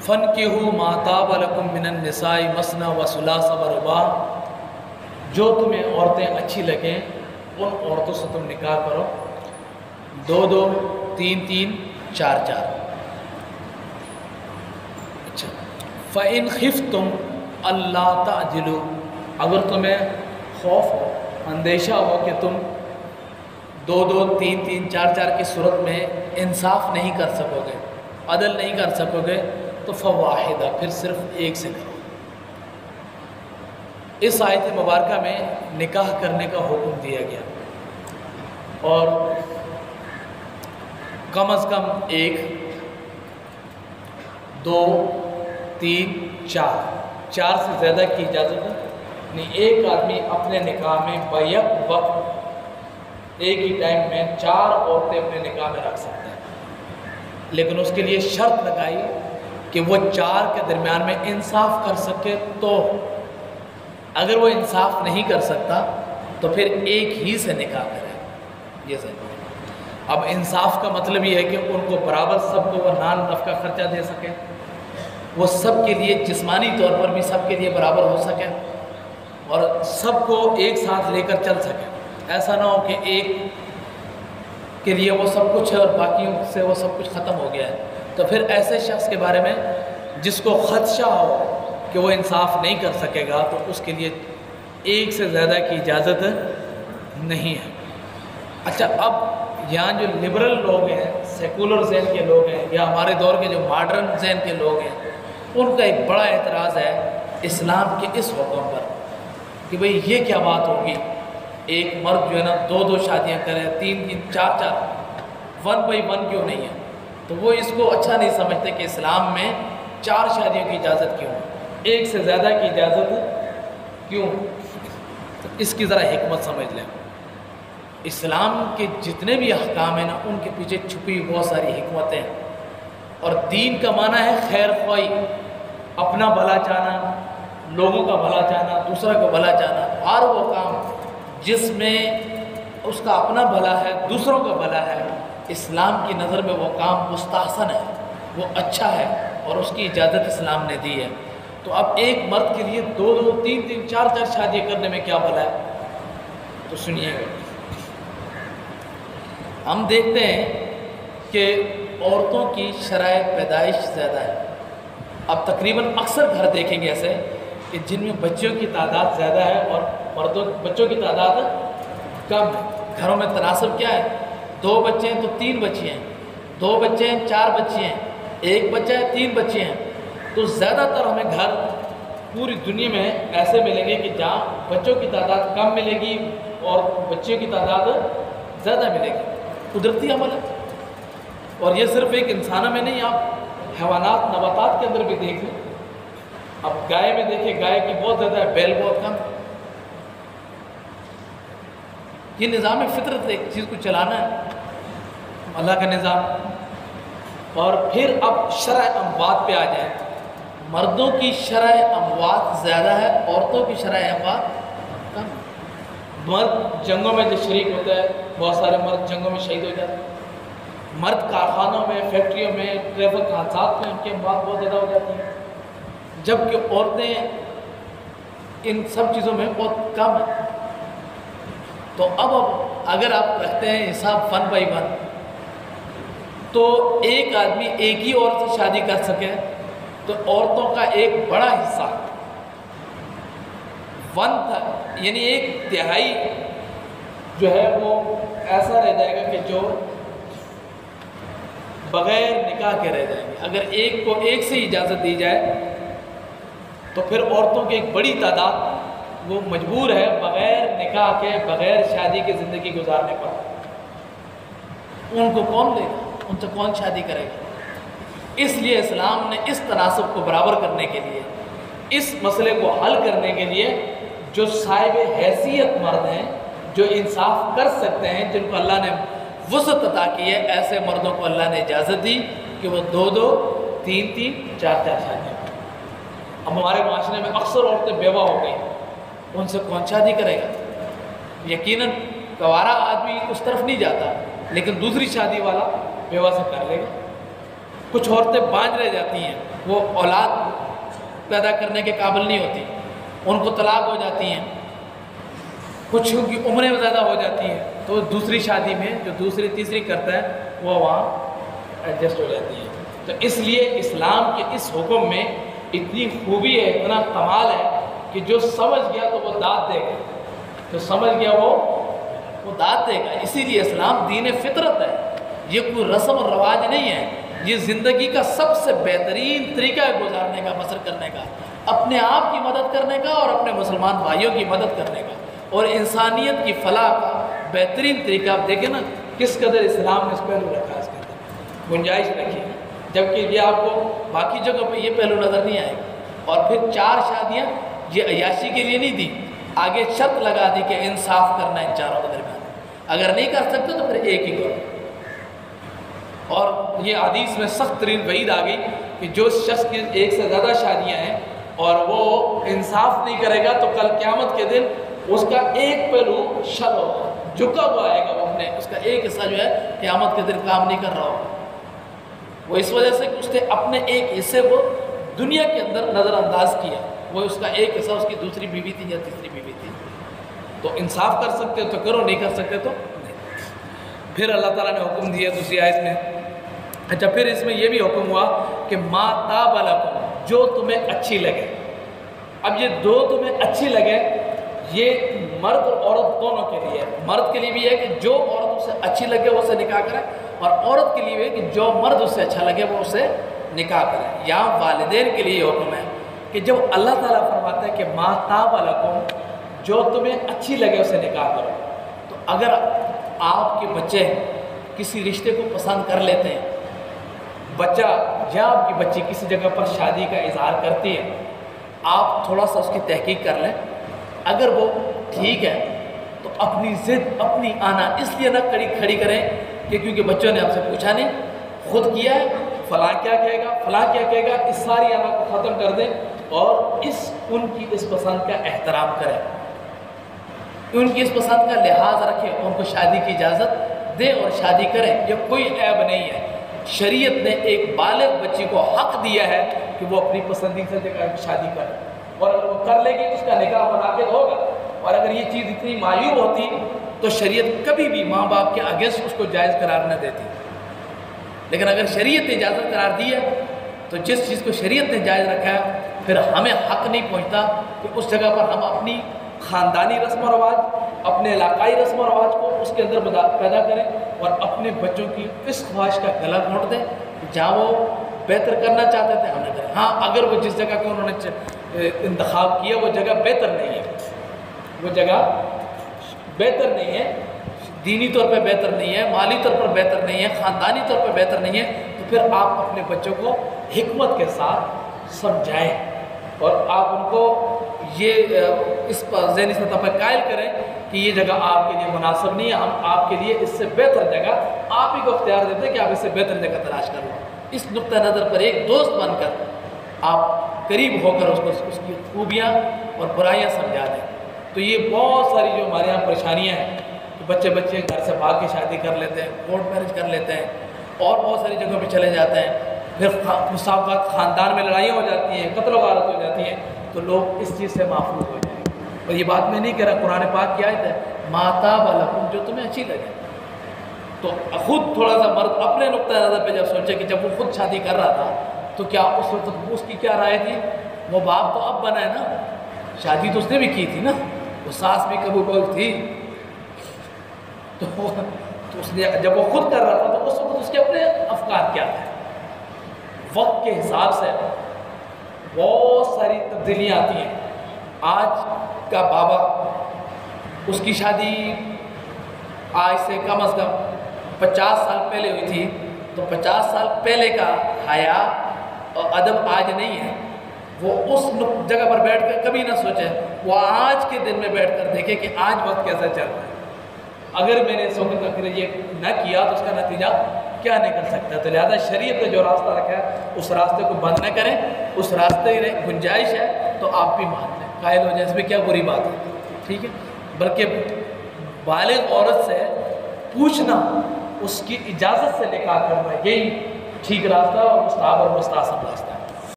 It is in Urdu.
فَانْكِحُوا مَا طَابَ لَكُم مِّنَ النِّسَاءِ مَثْنَىٰ وَثُلَاثَ وَرُبَاعَ، جو تمہیں عورتیں اچھی لگیں ان عورتوں سے تم نکاح کرو، 2 3 4 4۔ اچھا، فَإِنْ خِفْتُمْ أَلَّا تَعْدِلُوا، اگر تمہیں خوف ہو، اندیشہ ہو کہ تم 2 3 4 4 کی صورت میں انصاف نہیں کر سکو گے، عدل نہیں کر سکو گے، تو فواحدہ، پھر صرف ایک سے کرو۔ اس آیت مبارکہ میں نکاح کرنے کا حکم دیا گیا، اور کم از کم 1 2 3 4 سے زیادہ کی اجازت ہے، یعنی ایک آدمی اپنے نکاح میں بیک وقت ایک ہی ٹائم میں 4 عورتیں اپنے نکاح میں رکھ سکتے ہیں، لیکن اس کے لیے شرط لگائی کہ وہ 4 کے درمیان میں انصاف کر سکے، تو اگر وہ انصاف نہیں کر سکتا تو پھر ایک ہی سے نکاح کرے۔ یہ صحیح۔ اب انصاف کا مطلب یہ ہے کہ ان کو برابر سب کو وہ نان نفقہ خرچہ دے سکے، وہ سب کے لیے جسمانی طور پر بھی سب کے لیے برابر ہو سکے، اور سب کو ایک ساتھ لے کر چل سکے۔ ایسا نہ ہو کہ ایک کے لیے وہ سب کچھ ہے اور باقیوں سے وہ سب کچھ ختم ہو گیا ہے، تو پھر ایسے شخص کے بارے میں جس کو خدشہ ہو کہ وہ انصاف نہیں کر سکے گا، تو اس کے لیے ایک سے زیادہ کی اجازت نہیں ہے۔ اچھا، اب یہاں جو لبرل لوگ ہیں، سیکولر ذہن کے لوگ ہیں، یا ہمارے دور کے جو ماڈرن ذہن کے لوگ ہیں، ان کا ایک بڑا اعتراض ہے اسلام کے اس حکم پر کہ بھئی یہ کیا بات ہوگی، ایک مرد جو ہے نا 2 شادیاں کرے، 3 4 4، 1 by 1 کیوں نہیں ہے؟ تو وہ اس کو اچھا نہیں سمجھتے کہ اسلام میں 4 شادیوں کی اجازت کیوں، ایک سے زیادہ کی اجازت کیوں؟ تو اس کی ذرا حکمت سمجھ لیں۔ اسلام کے جتنے بھی احکام ہیں نا، ان کے پیچھے چھپی بہت ساری حکمتیں ہیں، اور دین کا معنی ہے خیر خواہی، اپنا بھلا چاہنا، لوگوں کا بھلا چاہنا، دوسرا کا بھلا چاہنا۔ ہر وہ کام جس میں اس کا اپنا بھلا ہے، دوسروں کا بھلا ہے، اسلام کی نظر میں وہ کام مستحسن ہے، وہ اچھا ہے، اور اس کی اجازت اسلام نے دی ہے۔ تو اب ایک مرد کے لیے 2 3 4 4 شادیاں کرنے میں کیا بھلا ہے؟ تو سنیے گا، ہم دیکھتے ہیں کہ عورتوں کی شرائط پیدائش زیادہ ہے۔ اب تقریباً اکثر گھر دیکھیں گے ایسے کہ جن میں بچوں کی تعداد زیادہ ہے اور بچوں کی تعداد کم ہے۔ گھروں میں تناسب کیا ہے؟ 2 بچے ہیں تو 3 بچی ہیں، 2 بچے ہیں 4 بچی ہیں، 1 بچہ ہے 3 بچے ہیں۔ تو زیادہ تر ہمیں گھر پوری دنیا میں ایسے ملیں گے کہ جہاں بچوں کی تعداد کم ملے گی اور بچیوں کی تعداد زیادہ ملے گی۔ قدرتی عمل ہے، اور یہ صرف ایک انسانوں میں نہیں، آپ حیوانات نباتات کے اندر بھی دیکھ لیں۔ اب گائے میں دیکھیں، گائے کی بہت زیادہ ہے، بیل بہت کم۔ یہ نظام فطرت، ایک چیز کو چلانا ہے، اللہ کا نظام۔ اور پھر اب شرع اموات پہ آ جائیں، مردوں کی شرع اموات زیادہ ہے، عورتوں کی شرع اموات کم۔ مرد جنگوں میں جو شریک ہوتا ہے، بہت سارے مرد جنگوں میں شہید ہو جاتے ہیں۔ مرد کارخانوں میں، فیکٹریوں میں، ٹریفک حادثات میں ان کی اموات بہت زیادہ ہو جاتی ہیں، جبکہ عورتیں ان سب چیزوں میں بہت کم ہیں۔ تو اب اگر آپ رکھتے ہیں حساب 1 by 1، تو ایک آدمی ایک ہی عورت سے شادی کر سکے تو عورتوں کا ایک بڑا حصہ 1 تھا، یعنی 1/3 جو ہے وہ ایسا رہ جائے گا کہ جو بغیر نکاح کے رہ جائیں گے۔ اگر ایک کو ایک سے اجازت دی جائے تو پھر عورتوں کی ایک بڑی تعداد وہ مجبور ہے بغیر نکاح کے، بغیر شادی کی زندگی گزارنے پر۔ ان کو کون لے گا؟ ان سے کون شادی کرے گا؟ اس لیے اسلام نے اس تناسب کو برابر کرنے کے لیے، اس مسئلے کو حل کرنے کے لیے، جو صاحب حیثیت مرد ہیں، جو انصاف کر سکتے ہیں، جن کو اللہ نے وسعت عطا کی ہے، ایسے مردوں کو اللہ نے اجازت دی کہ وہ 2 3 4 شادیاں۔ اب ہمارے معاشرے میں اکثر عورتیں بیوہ ہو گئی، ان سے کون شادی کرے گا؟ یقیناً گوارا آدمی اس طرف نہیں جاتا، لیکن دوسری شادی والا بیوہ سے کر لے گا۔ کچھ عورتیں بانجھ رہ جاتی ہیں، وہ اولاد پیدا کرنے کے قابل نہیں ہوتی، ان کو طلاق ہو جاتی ہیں، کچھ کی عمریں زیادہ ہو جاتی ہیں، تو دوسری شادی میں جو دوسری تیسری کرتا ہے وہ وہاں ایڈجسٹ ہو جاتی ہے۔ تو اس لیے اسلام کے اس حکم میں اتنی خوبی ہے، اتنا کمال ہے کہ جو سمجھ گیا تو وہ داد دے گا، جو سمجھ گیا وہ داد دے گا۔ اسی لیے اسلام دین فطرت ہے، یہ کوئی رسم و رواج نہیں ہے، یہ زندگی کا سب سے بہترین طریقہ ہے گزارنے کا، بسر کرنے کا، اپنے آپ کی مدد کرنے کا اور اپنے مسلمان بھائیوں کی مدد کرنے کا، اور انسانیت کی فلاح کا بہترین طریقہ۔ آپ دیکھیں نا کس قدر اسلام نے اس پہلو رکھا، اس کے اندر گنجائش رکھی ہے، جبکہ یہ آپ کو باقی جگہ پہ یہ پہلو نظر نہیں آئے گا۔ اور پھر 4 شادیاں یہ عیاشی کے لیے نہیں دی، آگے شرط لگا دی کہ انصاف کرنا ان چاروں کے درمیان، اگر نہیں کر سکتے تو پھر ایک ہی کرو۔ اور یہ حدیث میں سخت ترین وعید آ گئی کہ جو شخص کی 1 سے زیادہ شادیاں ہیں اور وہ انصاف نہیں کرے گا تو کل قیامت کے دن اس کا ایک پہلو شل ہوگا، جھکا ہوا آئے گا، وہ اپنے اس کا ایک حصہ جو ہے قیامت کے دن کام نہیں کر رہا ہوگا، وہ اس وجہ سے کہ اس نے اپنے ایک حصے کو دنیا کے اندر نظر انداز کیا، وہ اس کا ایک حصہ اس کی دوسری بیوی تھی یا تیسری بیوی تھی۔ تو انصاف کر سکتے ہو تو کرو، نہیں کر سکتے تو نہیں۔ پھر اللہ تعالیٰ نے حکم دیا دوسری آیت میں، اچھا پھر اس میں یہ بھی حکم ہوا کہ ما طاب لکم، جو تمہیں اچھی لگے۔ اب یہ 2 تمہیں اچھی لگے، یہ مرد اور عورت دونوں کے لیے، مرد کے لیے بھی ہے کہ جو عورت اسے اچھی لگے وہ اسے نکاح کرے، اور عورت کے لیے بھی ہے کہ جو مرد اسے اچھا لگے وہ اسے نکاح کرے۔ یہاں والدین کے لیے حکم ہے کہ جب اللہ تعالیٰ فرماتا ہے کہ ما طاب لکم، جو تمہیں اچھی لگے اسے نکاح کرو، تو اگر آپ کے بچے کسی رشتے کو پسند کر لیتے ہیں، بچہ یا آپ کی بچی کسی جگہ پر شادی کا اظہار کرتی ہے، آپ تھوڑا سا اس کی تحقیق کر لیں، اگر وہ ٹھیک ہے تو اپنی ضد، اپنی آنا اس لیے نہ کھڑی کریں کہ کیونکہ بچوں نے آپ سے پوچھا نہیں، خود کیا ہے، فلاں کیا کہے گا، فلاں کیا کہے گا، اس ساری آنا کو ختم کر دیں اور ان کی اس پسند کا احترام کریں، ان کی اس پسند کا لحاظ رکھیں، ان کو شادی کی اجازت دیں اور شادی کریں، یہ کوئی عیب نہیں ہے۔ شریعت نے ایک بالغ بچی کو حق دیا ہے کہ وہ اپنی پسندیدہ جگہ شادی کرے، اور اگر وہ کر لے گی تو اس کا نکاح منعقد ہوگا۔ اور اگر یہ چیز اتنی معیوب ہوتی تو شریعت کبھی بھی ماں باپ کے اگینسٹ اس کو جائز قرار نہ دیتی، لیکن اگر شریعت نے اجازت قرار دی ہے تو جس چیز کو شریعت نے جائز رکھا ہے پھر ہمیں حق نہیں پہنچتا کہ اس جگہ پر ہم اپنی خاندانی رسم و رواج، اپنے علاقائی رسم و رواج کو اس کے اندر پیدا کریں اور اپنے بچوں کی اس خواہش کا گلا گھونٹ دیں جہاں وہ بہتر کرنا چاہتے تھے ہم نے کریں۔ ہاں اگر وہ جس جگہ کا انہوں نے انتخاب کیا وہ جگہ بہتر نہیں ہے، وہ جگہ بہتر نہیں ہے، دینی طور پہ بہتر نہیں ہے، مالی طور پر بہتر نہیں ہے، خاندانی طور پر بہتر نہیں ہے، تو پھر آپ اپنے بچوں کو حکمت کے ساتھ سمجھائیں اور آپ ان کو یہ اس پر ذہنی سطح پر قائل کریں کہ یہ جگہ آپ کے لیے مناسب نہیں ہے، ہم آپ کے لیے اس سے بہتر جگہ آپ ہی کو اختیار دیتے ہیں کہ آپ اس سے بہتر جگہ تلاش کر لیں۔ اس نقطہ نظر پر ایک دوست بن کر آپ قریب ہو کر اس کی خوبیاں اور برائیاں سمجھا دیں۔ تو یہ بہت ساری جو ہمارے یہاں پریشانیاں ہیں کہ بچے گھر سے بھاگ کے شادی کر لیتے ہیں، کورٹ میرج کر لیتے ہیں اور بہت ساری جگہوں پہ چلے جاتے ہیں، پھر مساوات خاندان میں لڑائیاں ہو جاتی ہیں، قتل و غارت ہو جاتی ہیں، تو لوگ اس چیز سے محفوظ ہو جائیں گے۔ اور یہ بات میں نہیں کہہ رہا، قرآن پاک کی آیت ہے ما طاب لکم، جو تمہیں اچھی لگے۔ تو خود تھوڑا سا مرد اپنے نقطہ نظر پہ جب سوچے کہ جب وہ خود شادی کر رہا تھا تو کیا اس وقت اس کی کیا رائے تھی؟ وہ باپ تو اب بنا ہے نا، شادی تو اس نے بھی کی تھی نا، وہ ساس بھی قبول تھی، تو اس نے جب وہ خود کر رہا تھا تو اس وقت اس کے اپنے افکار کیا تھے۔ وقت کے حساب سے بہت ساری تبدیلیاں آتی ہیں۔ آج کا بابا، اس کی شادی آج سے کم از کم 50 سال پہلے ہوئی تھی، تو 50 سال پہلے کا حیا اور ادب آج نہیں ہے۔ وہ اس جگہ پر بیٹھ کر کبھی نہ سوچے، وہ آج کے دن میں بیٹھ کر دیکھے کہ آج وقت کیسا چل رہا ہے۔ اگر میں نے اس وقت تک یہ نہ کیا تو اس کا نتیجہ کیا نکل سکتا ہے؟ تو لہٰذا شریعت نے جو راستہ رکھا ہے اس راستے کو بند نہ کریں، اس راستے میں گنجائش ہے تو آپ بھی مان لیں، قائل ہو جائیں، اس میں کیا بری بات ہے، ٹھیک ہے؟ بلکہ بالغ عورت سے پوچھنا، اس کی اجازت سے نکاح کرنا، یہی ٹھیک راستہ اور مستحب اور مستحسن راستہ